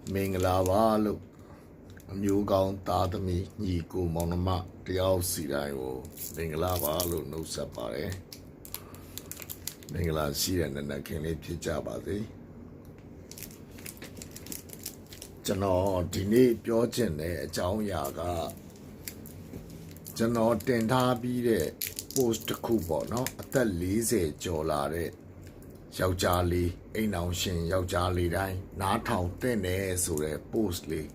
Mingalava look a new gown tatami, Niku monoma, the Alcidio, Mingalava look no sapare. Mingala see and then I can eat Jabadi. Jano, Dini, Piocene, Chow Yaga. Jano, Tenta be the post Kubo, no, at the Lise Jolare. ယောက်ျားလေးအိမ်အောင်ရှင်ယောက်ျားလေးတိုင်းနားထောင်တဲ့နေဆိုတဲ့ post လေး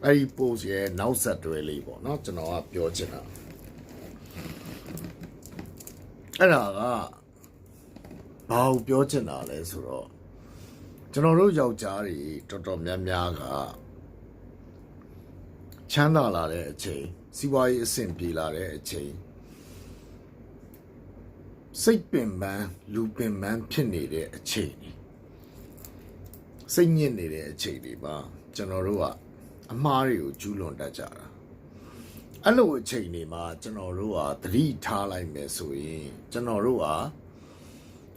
အဲ့ဒီ post ရဲ့နောက်ဆက်တွဲလေးပေါ့နော်ကျွန်တော်ကပြောချင်တာအဲ့ဒါကဘာကိုပြောချင်တာလဲဆိုတော့ကျွန်တော်တို့ယောက်ျားတွေတော်တော်များများကချမ်းသာလာတဲ့အချိန်စီးပွားရေးအဆင်ပြေလာတဲ့အချိန်စိတ်ပင်ပန်းလူပင်ပန်းဖြစ်နေတဲ့အချိန်စိတ်ညစ်နေတဲ့အချိန်တွေမှာကျွန်တော်တို့ကအမှားတွေကိုကျူးလွန်တတ်ကြတာအဲ့လိုအချိန်တွေမှာကျွန်တော်တို့ကသတိထားလိုက်မယ်ဆိုရင်ကျွန်တော်တို့က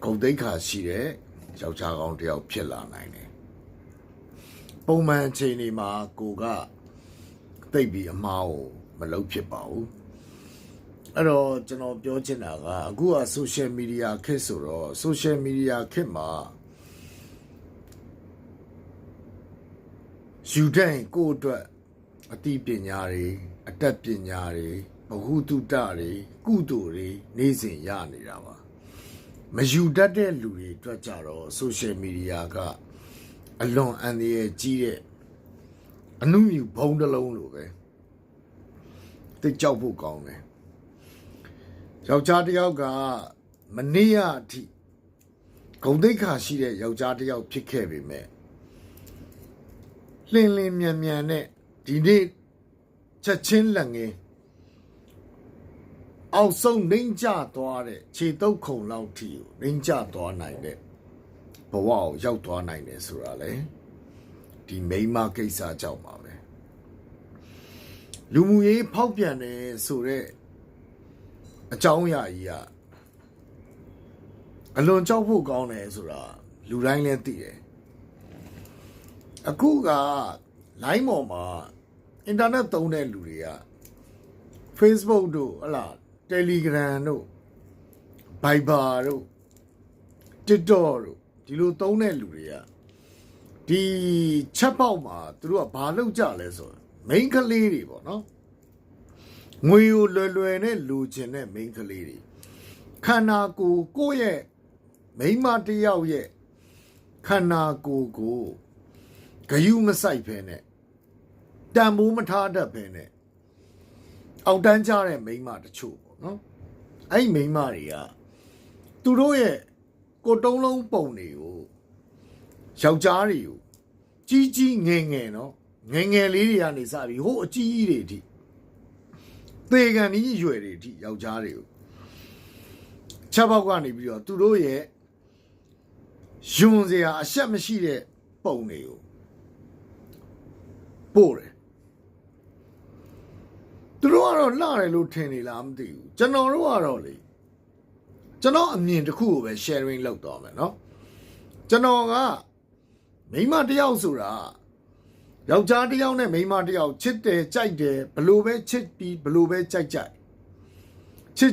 ဂုဏ်သိက္ခာရှိတဲ့ယောက်ျားကောင်းတစ်ယောက်ဖြစ်လာနိုင်တယ်ပုံမှန်အချိန်တွေမှာကိုကသိပြီးအမှားကိုမလုပ်ဖြစ်ပါဘူးအဲ့တော့ကျွန်တော်ပြောချင်တာကအခုက social media ခေတ်ဆိုတော့ social media ခေတ်မှာယူတဲ့ကိုယ့်အတွက်အသိပညာတွေအတတ်ပညာတွေဘဟုတုတတွေကုသိုလ်တွေနေ့စဉ်ရနေတာပါမယူတတ်တဲ့လူတွေအတွက်ကြတော့ social media ကအလွန်အန္တရာယ်ကြီးတဲ့အနုမြူဘုံတစ်လုံးလိုပဲသိကြောက်ဖို့ကောင်းတယ်ယောက်ျားတစ်ယောက်ကမနေ့ကအထိဂုဏ်သိက္ခာရှိတဲ့ယောက်ျားတစ်ယောက်ဖြစ်ခဲ့ပေမဲ့လင်းလင်းမြန်မြန်နဲ့ဒီနေ့ချက်ချင်းလက်ငင်းအောက်ဆုံးနှိမ့်ကျသွားတဲ့ခြေတုပ်ခုံလောက်ထိကိုနှိမ့်ကျသွားနိုင်တဲ့ဘဝကိုရောက်သွားနိုင်တယ်ဆိုတာလေဒီမိန်းမကိစ္စကြောင့်ပါပဲလူမှုရေးဖောက်ပြန်တယ်ဆိုတဲ့အကြောင်းအရာကြီးကအလွန်ကြောက်ဖို့ကောင်းတယ်ဆိုတာလူတိုင်းလည်းသိတယ်အခုက line ပေါ်မှာ internet သုံးတဲ့လူတွေက Facebook တို့ဟလာ Telegram တို့ Viber တို့ TikTok တို့ဒီလိုသုံးတဲ့လူတွေကဒီ chat box မှာသူတို့ကဘာလုပ်ကြလဲဆိုတော့ main ကလေးတွေပေါ့နော်ငွေကိုလွယ်နဲ့လိုချင်တဲ့မိန်းကလေးတွေခန္ဓာကိုယ်ကိုယ့်ရဲ့မိန်းမတစ်ယောက်ရဲ့ခန္ဓာကိုယ်ကိုဂယုမဆိုင်ဖဲနဲ့တန်ဖိုးမထားတတ်ဖဲနဲ့အောက်တန်းကြတဲ့မိန်းမတချို့ပေါ့နော်အဲ့ဒီမိန်းမတွေကသူတို့ရဲ့ကိုယ်တုံးလုံးပုံတွေကိုယောက်ျားတွေကိုကြီးကြီးငယ်ငယ်နော်ငယ်ငယ်လေးတွေကနေစပြီးဟိုအကြီးကြီးတွေအထိသေကန်ကြီးရွယ်တွေအထိယောက်ျားတွေကိုချက်ပေါက်ကနေပြီးတော့သူတို့ရဲ့ယွန်စရာအဆက်မရှိတဲ့ပုံတွေကိုပို့တယ်သူတို့ကတော့လှတယ်လို့ထင်နေလားမသိဘူးကျွန်တော်တို့ကတော့လေကျွန်တော်အမြင်တစ်ခုကိုပဲ sharing လုပ်တော့မယ်နော်ကျွန်တော်ကမိန်းမတစ်ယောက်ဆိုတာယောက်ျားတစ်ယောက်နဲ့မိန်းမတစ်ယောက်ချစ်တယ်ကြိုက်တယ်ဘလို့ပဲချစ်ပြီးဘလို့ပဲကြိုက်ချစ်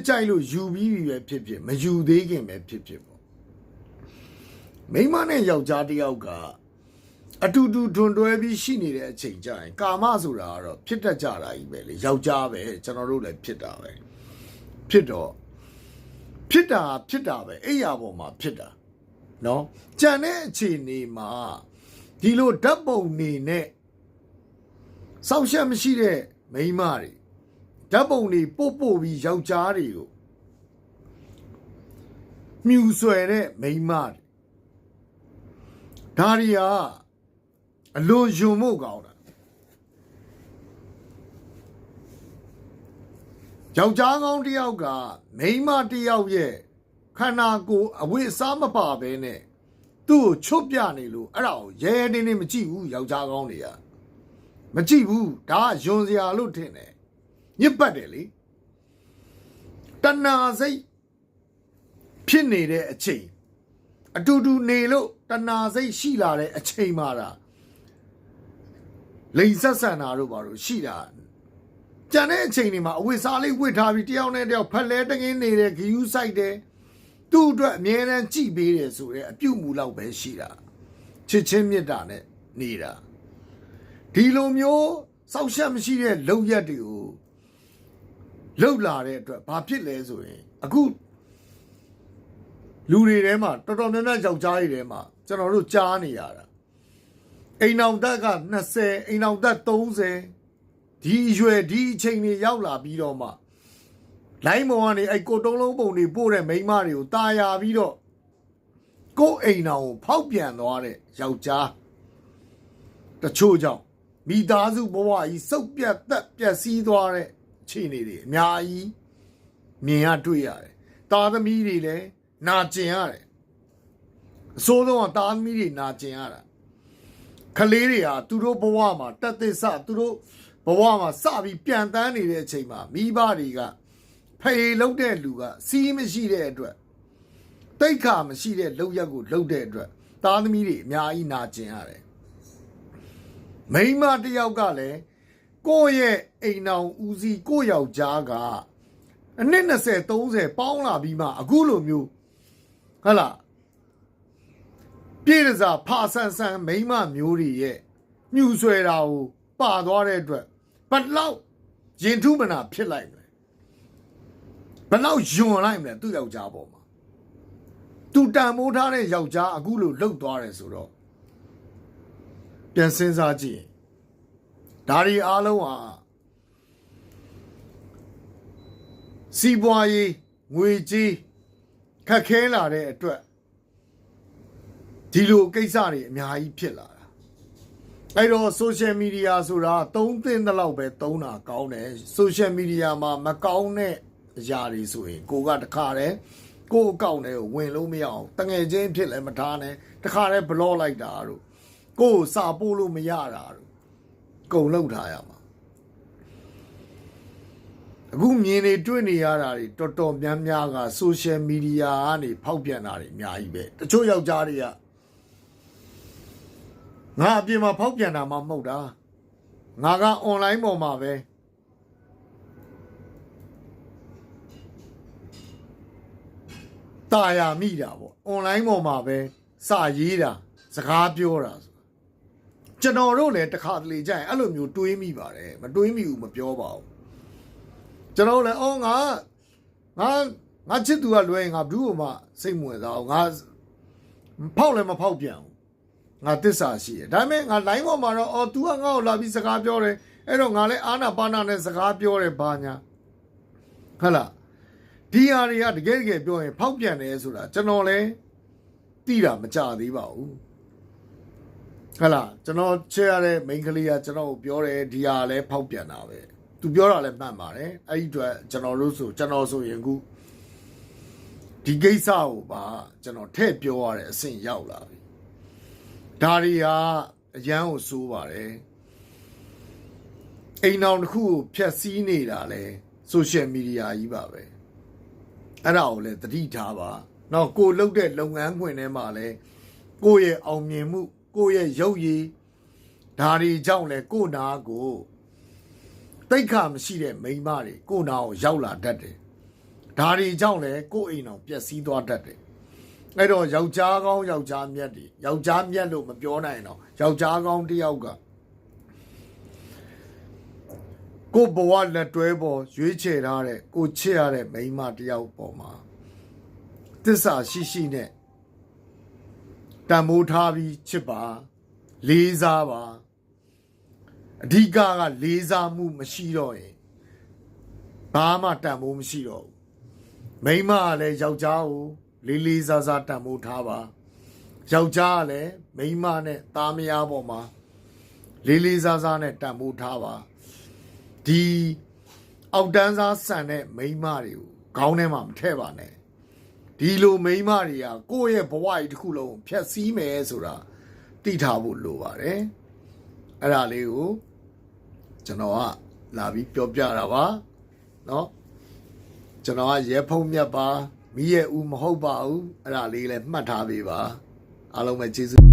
ကြိုက်လို့ယူပြီးပြီပဲဖြစ်ဖြစ်မယူသေးခင်ပဲဖြစ်ဖြစ်ပေါ့မိန်းမနဲ့ယောက်ျားတစ်ယောက်ကအတူတူတွန်တွဲပြီးရှိနေတဲ့အချိန်ကျရင်ကာမဆိုတာကတော့ဖြစ်တတ်ကြတာကြီးပဲလေယောက်ျားပဲကျွန်တော်တို့လည်းဖြစ်တာပဲဖြစ်တော့ဖြစ်တာပဲအဲ့ရပေါ်မှာဖြစ်တာနော်ကြံတဲ့အခြေအနေမှာဒီလိုဓာတ်ပုံနေနဲ့စောက်ရှက်မရှိတဲ့မိန်းမတွေဓာတ်ပုံတွေပို့ပြီးယောက်ျားတွေကိုမြူဆွဲတဲ့မိန်းမတွေဒါတွေကအလွန်ယုံမို့ကောင်းတာယောက်ျားကောင်းတစ်ယောက်ကမိန်းမတစ်ယောက်ရဲ့ခန္ဓာကိုယ်အဝတ်အစားမပါဘဲနဲ့သူ့ကိုချွတ်ပြနေလို့အဲ့ဒါကိုရဲရဲတင်းတင်းမကြည့်ဘူးယောက်ျားကောင်းတွေကမကြည့်ဘူးဒါကယွန်စရာလို့ထင်တယ်ညစ်ပတ်တယ်လေတဏှာစိတ်ဖြစ်နေတဲ့အချိန် အတူတူနေလို့တဏှာစိတ်ရှိလာတဲ့အချိန်မှတာလိန်ဆက်ဆန်တာတို့ဘာလို့ရှိတာကြံတဲ့အချိန်တွေမှာအဝတ်စားလေးဝတ်ထားပြီးတယောက်နဲ့တယောက်ဖက်လဲတငင်းနေတဲ့ဂယူးဆိုင်တယ်သူ့အတွက်အမြဲတမ်းကြည်ပေးတယ်ဆိုတဲ့အပြုတ်မူလောက်ပဲရှိတာချစ်ချင်းမြတ်တာနဲ့နေတာဒီလိုမျိုးစောက်ရှက်မရှိတဲ့လုံရက်တွေကိုလှုပ်လာတဲ့အတွက်ဘာဖြစ်လဲဆိုရင်အခုလူတွေထဲမှာတော်တော်များများယောက်ျားတွေထဲမှာကျွန်တော်တို့ကြားနေရတာအိမ်အောင်သက်က20အိမ်အောင်သက်30ဒီအရွယ်ဒီအချိန်တွေရောက်လာပြီးတော့မှလိုင်းမော်ကနေအဲ့ကိုတုံးလုံးပုံတွေပို့တဲ့မိန်းမတွေကိုတာယာပြီးတော့ကိုအိမ်အောင်ဖောက်ပြန်သွားတဲ့ယောက်ျားတချို့ကြောင့်မိသားစုဘဝကြီးစုပ်ပြတ်သက်ပျက်စီးသွားတဲ့ခြေနေတွေအများကြီးမြင်ရတွေ့ရတယ်သားသမီးတွေလည်းနာကျင်ရတယ်အစိုးဆုံးကသားသမီးတွေနာကျင်ရတာခလေးတွေဟာသူတို့ဘဝမှာတက်သစ်စသူတို့ဘဝမှာစပြီးပြန်တန်းနေတဲ့အချိန်မှာမိဘတွေကဖေလုံးတဲ့လူကစီးမရှိတဲ့အတွက်တိတ်ခါမရှိတဲ့လောက်ရက်ကိုလှုပ်တဲ့အတွက်သားသမီးတွေအများကြီးနာကျင်ရတယ်မိန်းမတစ်ယောက်ကလည်းကိုယ့်ရဲ့အိမ်အောင်ဦးစီးကိုယ့်ယောက်ျားကအနှစ်20 30ပေါင်းလာပြီးမှအခုလိုမျိုးဟလာပြည်ရစားဖာဆန်ဆန်မိန်းမမျိုးတွေရဲ့မြူဆွဲတာကိုပါသွားတဲ့အတွက်ဘလောက်ရင်ထုမနာဖြစ်လိုက်မလဲဘလောက်ယွန်လိုက်မလဲသူ့ယောက်ျားပေါ်မှာသူတန်မိုးထားတဲ့ယောက်ျားအခုလိုလှုပ်သွားတယ်ဆိုတော့ပြန်စဉ်းစားကြည့်ဒါတွေအားလုံးဟာစီးပွားရေးငွေကြေးခက်ခဲလာတဲ့အတွက်ဒီလိုကိစ္စတွေအများကြီးဖြစ်လာတာအဲ့တော့ social media ဆိုတာသုံးသင့်တဲ့လောက်ပဲသုံးတာကောင်းတယ် social media မှာမကောင်းတဲ့အရာတွေဆိုရင်ကိုကတခါတည်းကိုအကောင့်ထဲကိုဝင်လို့မရအောင်တငယ်ချင်းဖြစ်လည်းမထားနဲ့တခါတည်း block လိုက်တာတို့ကိုစာပို့လို့မရတာတို့ကုန်လောက်ထားရမှာအခုမြင်နေတွေ့နေရတာတွေတော်တော်များများက social media ကနေဖောက်ပြန်တာတွေအများကြီးပဲတချို့ယောက်ျားတွေကငါအပြင်မှာဖောက်ပြန်တာမှမဟုတ်တာငါက online ပေါ်မှာပဲတာယာမိတာပေါ့ online ပေါ်မှာပဲစာရေးတာစကားပြောတာဆိုကျွန်တော်တို့လည်းတစ်ခါတလေကြာရင်အဲ့လိုမျိုးတွေးမိပါတယ်မတွေးမိဘူးမပြောပါဘူးကျွန်တော်လည်းငါချစ်သူကလွယ်ရင်ငါဘူးမှစိတ်မဝင်စားအောင်ငါဖောက်လည်းမဖောက်ပြန်ဘူးငါတစ္ဆာရှိတယ်ဒါပေမဲ့ငါ line ပေါ်မှာတော့ तू ကငါ့ကိုလာပြီးစကားပြောတယ်အဲ့တော့ငါလည်းအာနာပါနာနဲ့စကားပြောတယ်ဘာညာဟုတ်လားဒီဟာတွေကတကယ်ပြောရင်ဖောက်ပြန်တယ်ဆိုတာကျွန်တော်လည်းသိတာမကြသေးပါဘူးဟုတ်လားကျွန်တော်ချဲရတဲ့ main ကလေးကကျွန်တော်ကိုပြောတယ်ဒီဟာလည်းဖောက်ပြန်တာပဲသူပြောတာလည်းမှန်ပါတယ်အဲ့ဒီအတွက်ကျွန်တော်ဆိုရင်ခုဒီကိစ္စကိုပါကျွန်တော်ထည့်ပြောရတဲ့အဆင့်ရောက်လာပြီဒါတွေကအရန်ကိုစိုးပါတယ်အိမ်အောင်တစ်ခုကိုဖျက်ဆီးနေတာလဲ social media ကြီးပါပဲအဲ့ဒါကိုလည်းသတိထားပါနောက်ကိုလှုပ်တဲ့လုပ်ငန်းခွင်ထဲမှာလဲကိုယ့်ရဲ့အောင်မြင်မှုကိုယ့်ရဲ့ရုပ်ရည်ဒါတွေကြောင့်လဲကိုယ့်နာကိုတိတ်ခါမရှိတဲ့မိန်းမတွေကိုယ့်နာကိုရောက်လာတတ်တယ်ဒါတွေကြောင့်လဲကိုယ့်အိမ်အောင်ပျက်စီးသွားတတ်တယ်အဲ့တော့ယောက်ျားကောင်းယောက်ျားမြတ်တွေယောက်ျားမြတ်လို့မပြောနိုင်တော့ယောက်ျားကောင်းတစ်ယောက်ကကိုဘဝလက်တွဲပေါ်ရွေးချယ်ထားတဲ့ကိုချစ်ရတဲ့မိန်းမတစ်ယောက်ပေါ်မှာသစ္စာရှိနဲ့တန်မိုးထားပြီးချစ်ပါလေးစားပါအဓိကလေးစားမှုမရှိတော့ရင်ဘာမှတန်မိုးမရှိတော့ဘူးမိန်းမကလည်းယောက်ျားကိုလေးစားစားတန်မိုးထားပါယောက်ျားကလည်းမိန်းမနဲ့သားမယားပေါ်မှာလေးစားစားနဲ့တန်မိုးထားပါဒီအောက်တန်းစားဆန်တဲ့မိန်းမတွေကိုခေါင်းထဲမှာမထည့်ပါနဲ့ဒီလိုမိန်းမတွေကကိုယ့်ရဲ့ဘဝကြီးတစ်ခုလုံးဖျက်ဆီးမယ်ဆိုတာသိထားဖို့လိုပါတယ်အဲ့ဒါလေးကိုကျွန်တော်ကလာပြီးပြောပြတာပါเนาะကျွန်တော်ကရဲဖုံးမြတ်ပါ မီးရဲ့ဦးမဟုတ်ပါဘူးအဲ့ဒါလေးလည်းမှတ်ထားပေးပါအားလုံးပဲကျေးဇူး